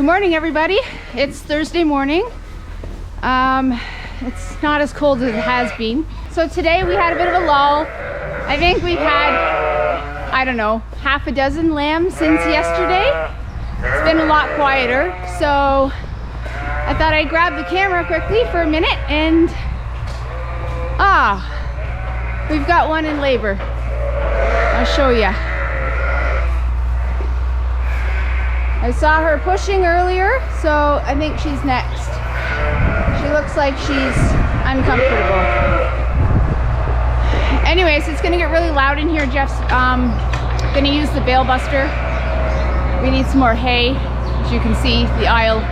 Good morning, everybody. It's Thursday morning. It's not as cold as it has been. So today we had a bit of a lull. I think we've had, I don't know, half a dozen lambs since yesterday. It's been a lot quieter. So I thought I'd grab the camera quickly for a minute and we've got one in labor. I'll show you. I saw her pushing earlier, so I think she's next. She looks like she's uncomfortable. Anyways, it's gonna get really loud in here. Jeff's gonna use the bale buster. We need some more hay. As you can see, the aisle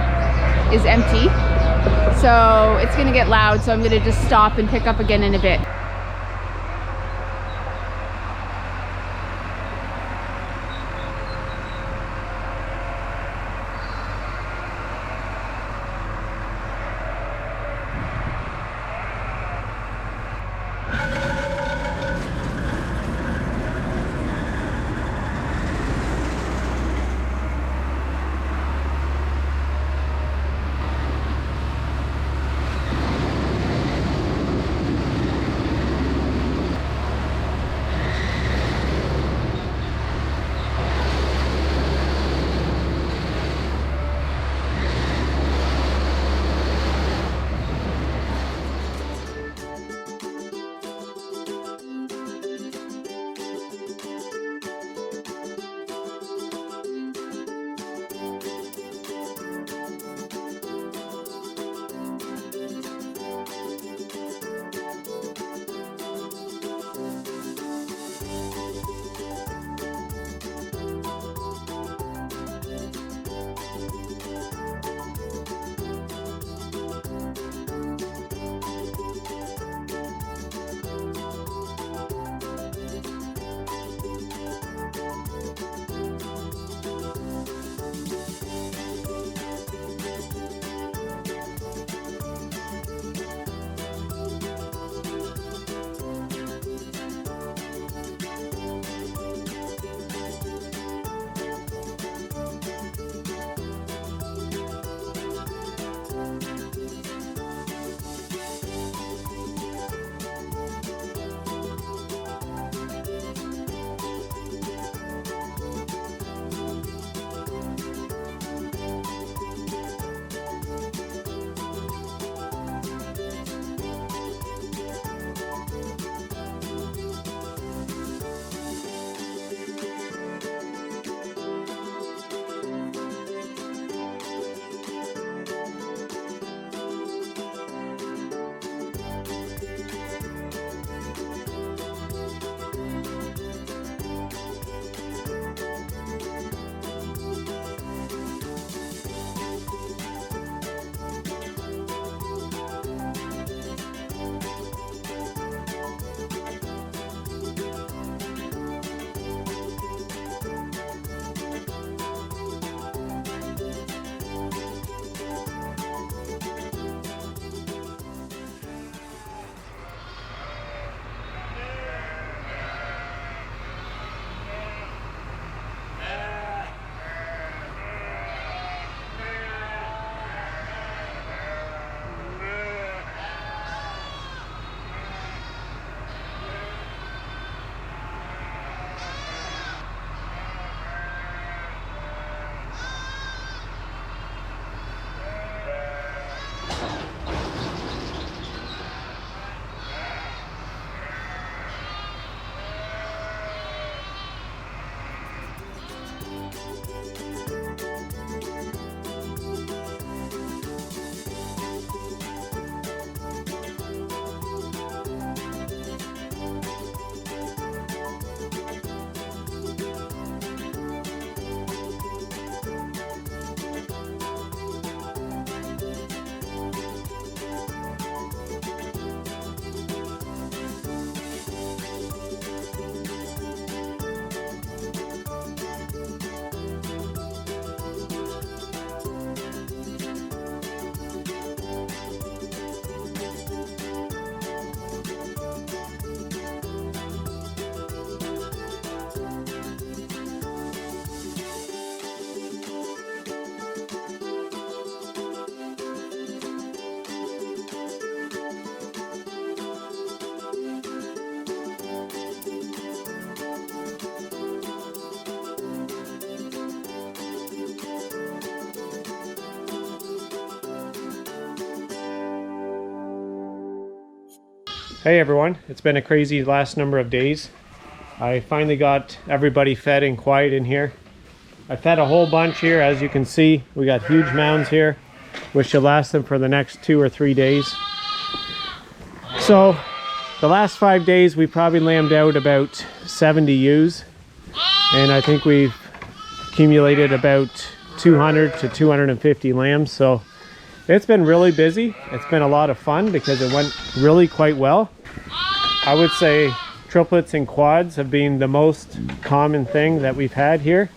is empty. So it's gonna get loud, so I'm gonna just stop and pick up again in a bit. Hey everyone, it's been a crazy last number of days. I finally got everybody fed and quiet in here. I fed a whole bunch here. As you can see, we got huge mounds here, which should last them for the next 2 or 3 days. So the last 5 days we probably lambed out about 70 ewes, and I think we've accumulated about 200 to 250 lambs. So it's been really busy. It's been a lot of fun because it went really quite well. I would say triplets and quads have been the most common thing that we've had here.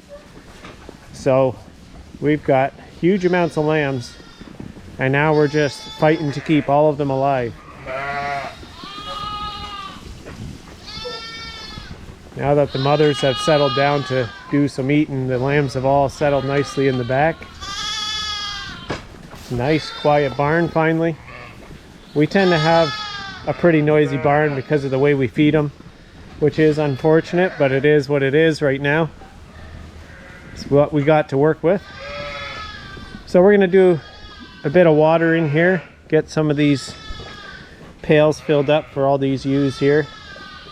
So we've got huge amounts of lambs, and now we're just fighting to keep all of them alive. Now that the mothers have settled down to do some eating, the lambs have all settled nicely in the back. Nice quiet barn finally. We tend to have a pretty noisy barn because of the way we feed them, which is unfortunate, but it is what it is right now. It's what we got to work with. So we're gonna do a bit of water in here, get some of these pails filled up for all these ewes here.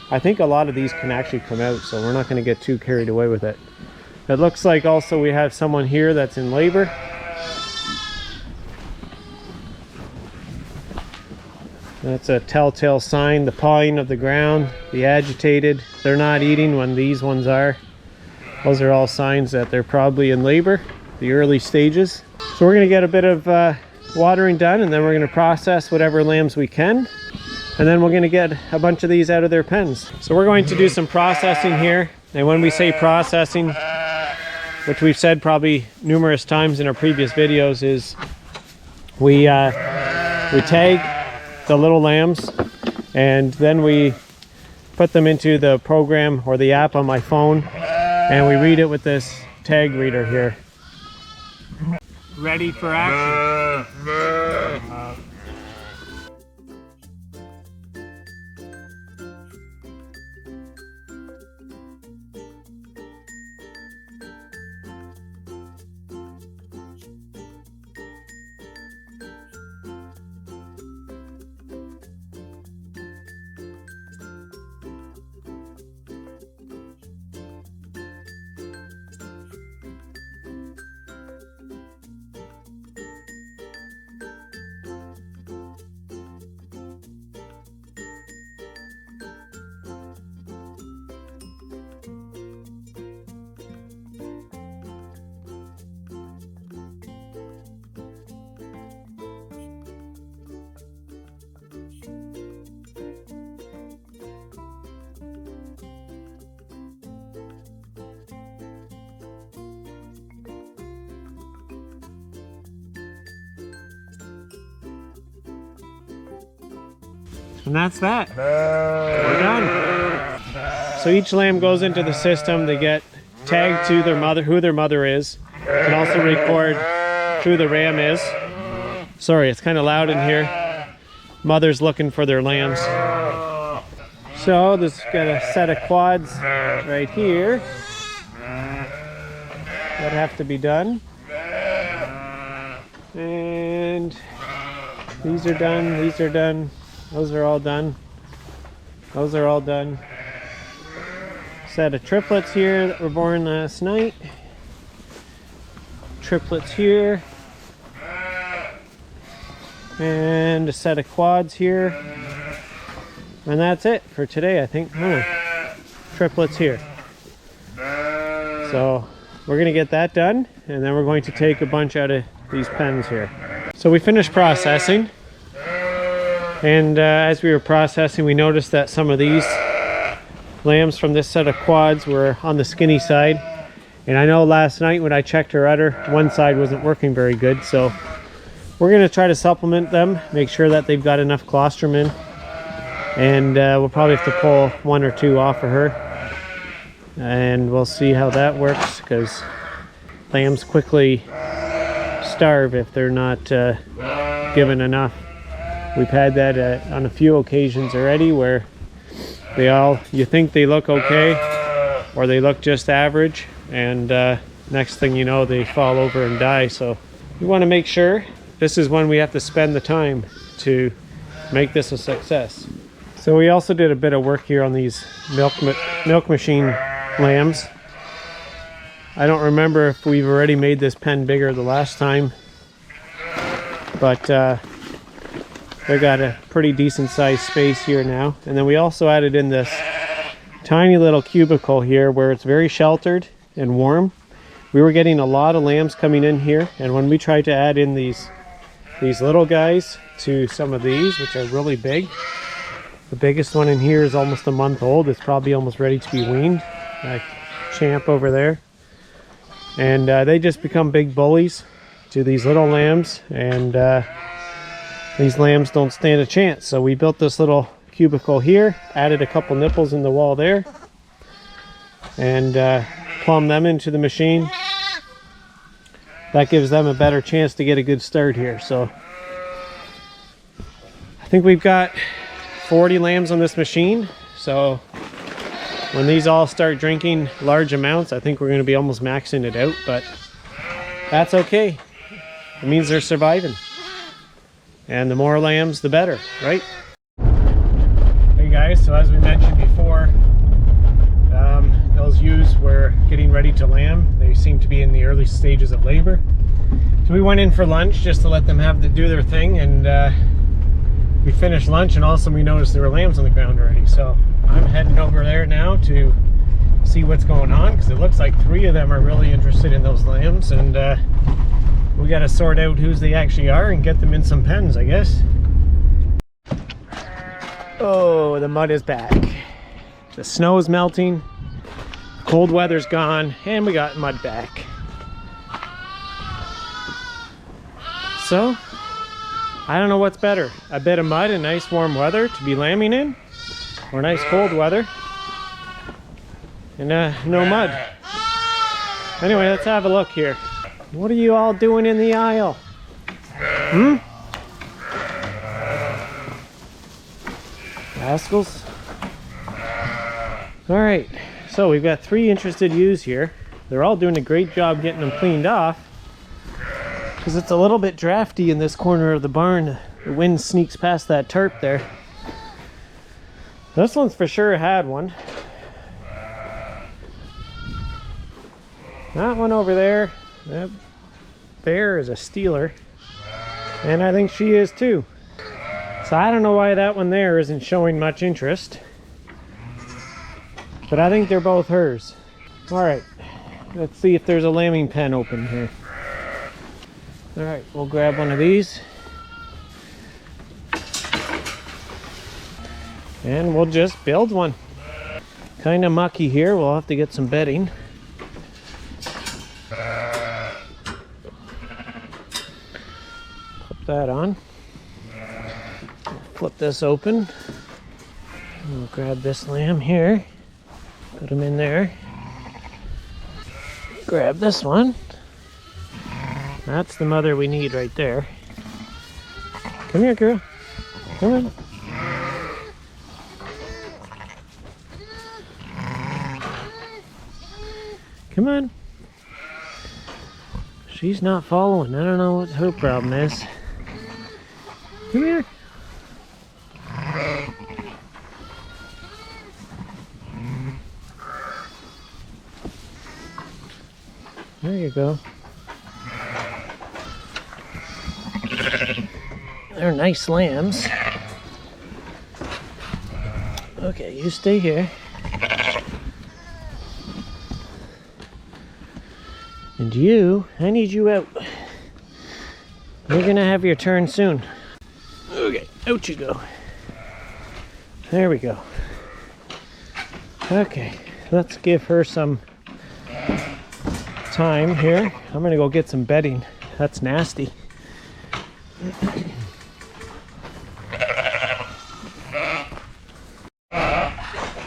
I think a lot of these can actually come out, so we're not gonna get too carried away with it. It looks like also we have someone here that's in labor. That's a telltale sign, the pawing of the ground, the agitated. They're not eating when these ones are. Those are all signs that they're probably in labor, the early stages. So we're gonna get a bit of watering done, and then we're gonna process whatever lambs we can. And then we're gonna get a bunch of these out of their pens. So we're going to do some processing here. And when we say processing, which we've said probably numerous times in our previous videos, is we tag the little lambs, and then we put them into the program or the app on my phone, and we read it with this tag reader here. Ready for action. And that's that. We're done. So each lamb goes into the system. They get tagged to their mother, who their mother is. You can also record who the ram is. Sorry, it's kind of loud in here. Mother's looking for their lambs. So this got a set of quads right here that have to be done. And these are done, these are done. Those are all done. Those are all done. Set of triplets here that were born last night. Triplets here. And a set of quads here. And that's it for today, I think. Triplets here. So we're gonna get that done, and then we're going to take a bunch out of these pens here. So we finished processing. And as we were processing, we noticed that some of these lambs from this set of quads were on the skinny side. And I know last night when I checked her udder, one side wasn't working very good. So we're going to try to supplement them, make sure that they've got enough colostrum in. And we'll probably have to pull 1 or 2 off of her. And we'll see how that works, because lambs quickly starve if they're not given enough. We've had that on a few occasions already, where you think they look okay, or they look just average, and next thing you know, they fall over and die. So we want to make sure this is when we have to spend the time to make this a success. So we also did a bit of work here on these milk machine lambs. I don't remember if we've already made this pen bigger the last time, but they got a pretty decent sized space here now. And then we also added in this tiny little cubicle here where it's very sheltered and warm. We were getting a lot of lambs coming in here, and when we tried to add in these little guys to some of these, which are really big, the biggest one in here is almost a month old. It's probably almost ready to be weaned. Champ over there. And they just become big bullies to these little lambs, and these lambs don't stand a chance. So we built this little cubicle here, added a couple nipples in the wall there, and plumb them into the machine. That gives them a better chance to get a good start here. So I think we've got 40 lambs on this machine. So when these all start drinking large amounts, I think we're going to be almost maxing it out, but that's okay. It means they're surviving. And the more lambs, the better, right? Hey guys, so as we mentioned before, those ewes were getting ready to lamb. They seem to be in the early stages of labor. So we went in for lunch just to let them do their thing, and we finished lunch, and also we noticed there were lambs on the ground already. So I'm heading over there now to see what's going on, because it looks like 3 of them are really interested in those lambs, and we got to sort out whose they actually are and get them in some pens, I guess. Oh, the mud is back. The snow is melting. Cold weather's gone, and we got mud back. So, I don't know what's better. A bit of mud and nice warm weather to be lambing in, or nice cold weather and no mud. Anyway, let's have a look here. What are you all doing in the aisle? Rascals. Alright, so we've got 3 interested ewes here. They're all doing a great job getting them cleaned off, because it's a little bit drafty in this corner of the barn. The wind sneaks past that tarp there. This one's for sure had one. That one over there, that bear is a stealer, and I think she is too. So I don't know why that one there isn't showing much interest, but I think they're both hers. Alright, let's see if there's a lambing pen open here. Alright, we'll grab one of these, and we'll just build one. Kind of mucky here, we'll have to get some bedding. Flip that on. Flip this open. We'll grab this lamb here. Put him in there. Grab this one. That's the mother we need right there. Come here, girl. Come on. Come on. She's not following. I don't know what her problem is. Come here. There you go. They're nice lambs. Okay, you stay here. And you, I need you out. You're gonna have your turn soon. Okay, out you go. There we go. Okay, let's give her some time here. I'm gonna go get some bedding. That's nasty.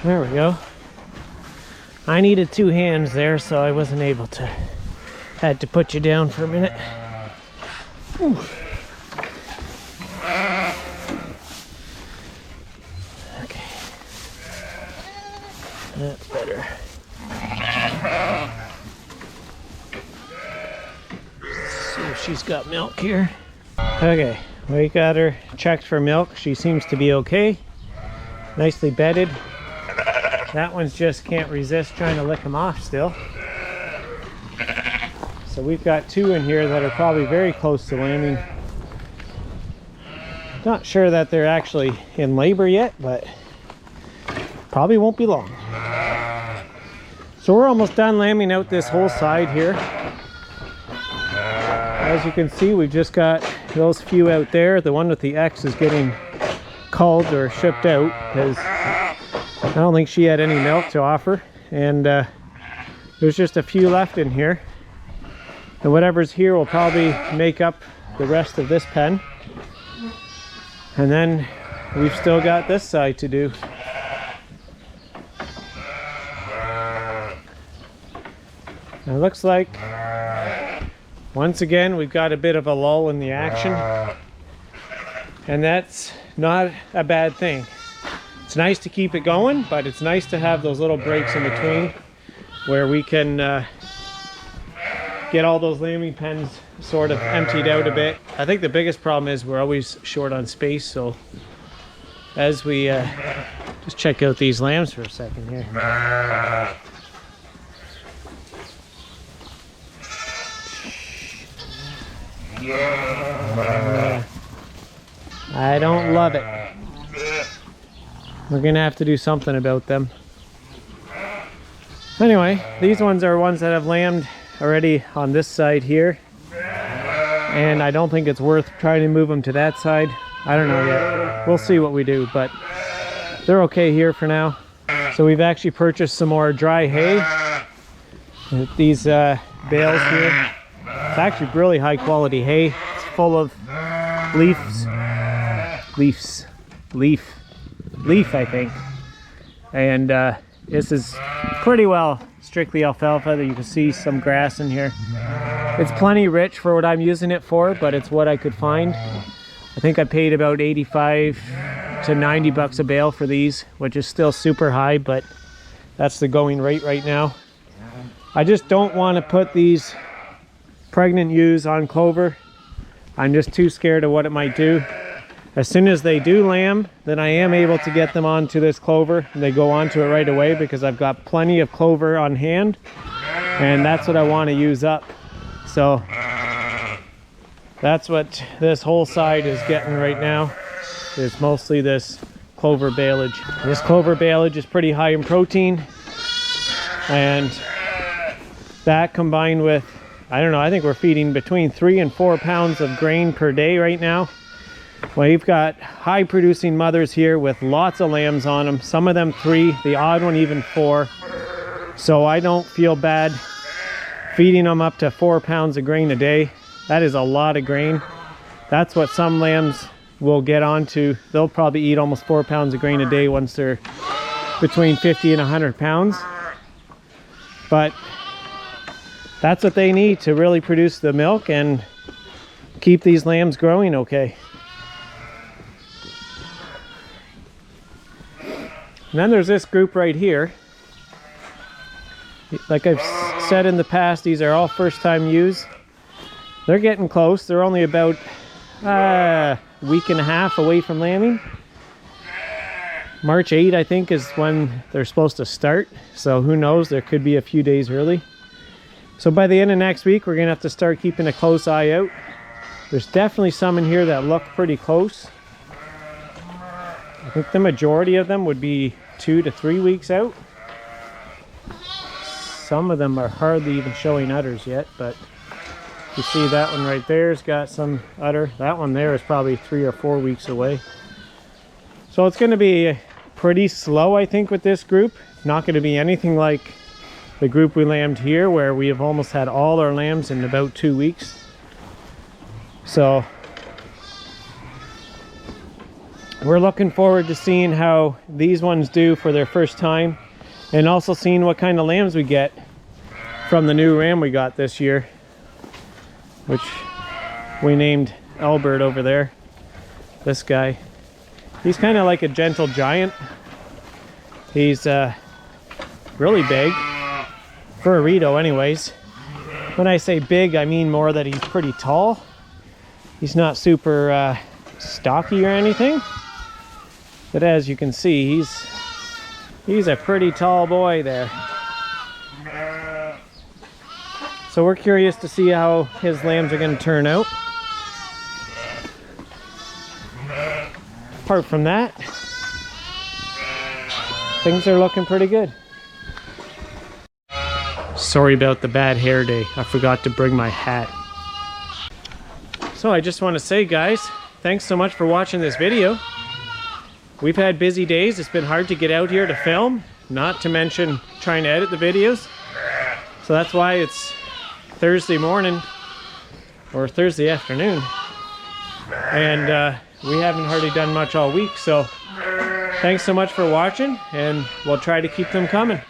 There we go. I needed 2 hands there, so I wasn't able to. Had to put you down for a minute. Ooh. Okay. That's better. See if she's got milk here. Okay, we got her checked for milk. She seems to be okay. nicely bedded. That one's just can't resist trying to lick them off still. So we've got 2 in here that are probably very close to lambing. Not sure that they're actually in labor yet, but probably won't be long. So we're almost done lambing out this whole side here. As you can see, we've just got those few out there. The one with the X is getting culled or shipped out because I don't think she had any milk to offer. And there's just a few left in here. And whatever's here will probably make up the rest of this pen. And then we've still got this side to do. It looks like once again we've got a bit of a lull in the action, and that's not a bad thing. It's nice to keep it going, but it's nice to have those little breaks in between where we can get all those lambing pens sort of emptied out a bit. I think the biggest problem is we're always short on space, so as we just check out these lambs for a second here. I don't love it. We're gonna have to do something about them. Anyway, these ones are ones that have lambed already on this side here, and I don't think it's worth trying to move them to that side. I don't know yet. We'll see what we do, but they're okay here for now. So we've actually purchased some more dry hay. These bales here. It's actually really high quality hay. It's full of leaf, I think. And this is pretty well strictly alfalfa. You can see some grass in here. It's plenty rich for what I'm using it for, but it's what I could find. I think I paid about 85 to 90 bucks a bale for these, which is still super high, but that's the going rate right now. I just don't want to put these pregnant ewes on clover. I'm just too scared of what it might do. As soon as they do lamb, then I am able to get them onto this clover, and they go onto it right away because I've got plenty of clover on hand, and that's what I want to use up. So that's what this whole side is getting right now. It's mostly this clover baleage. This clover baleage is pretty high in protein, and that combined with, I don't know, I think we're feeding between 3 and 4 pounds of grain per day right now. We've got high producing mothers here with lots of lambs on them. Some of them 3, the odd one even 4. So I don't feel bad feeding them up to 4 pounds of grain a day. That is a lot of grain. That's what some lambs will get onto. They'll probably eat almost 4 pounds of grain a day once they're between 50 and 100 pounds. But that's what they need to really produce the milk and keep these lambs growing okay. And then there's this group right here. Like I've said in the past, these are all first time ewes. They're getting close. They're only about a week and a half away from lambing. March 8, I think, is when they're supposed to start. So who knows, there could be a few days early. So by the end of next week, we're gonna have to start keeping a close eye out. There's definitely some in here that look pretty close. I think the majority of them would be 2 to 3 weeks out. Some of them are hardly even showing udders yet, but you see that one right there has got some udder. That one there is probably 3 or 4 weeks away. So it's going to be pretty slow, I think, with this group. Not going to be anything like the group we lambed here, where we have almost had all our lambs in about 2 weeks. So we're looking forward to seeing how these ones do for their first time, and also seeing what kind of lambs we get from the new ram we got this year, which we named Albert over there. This guy, he's kind of like a gentle giant. He's really big for a Rito anyways. When I say big, I mean more that he's pretty tall. He's not super stocky or anything. But as you can see, he's a pretty tall boy there. So we're curious to see how his lambs are going to turn out. Apart from that, things are looking pretty good. Sorry about the bad hair day. I forgot to bring my hat. So I just want to say, guys, thanks so much for watching this video. We've had busy days. It's been hard to get out here to film, not to mention trying to edit the videos. So that's why it's Thursday morning or Thursday afternoon. And we haven't hardly done much all week. So thanks so much for watching, and we'll try to keep them coming.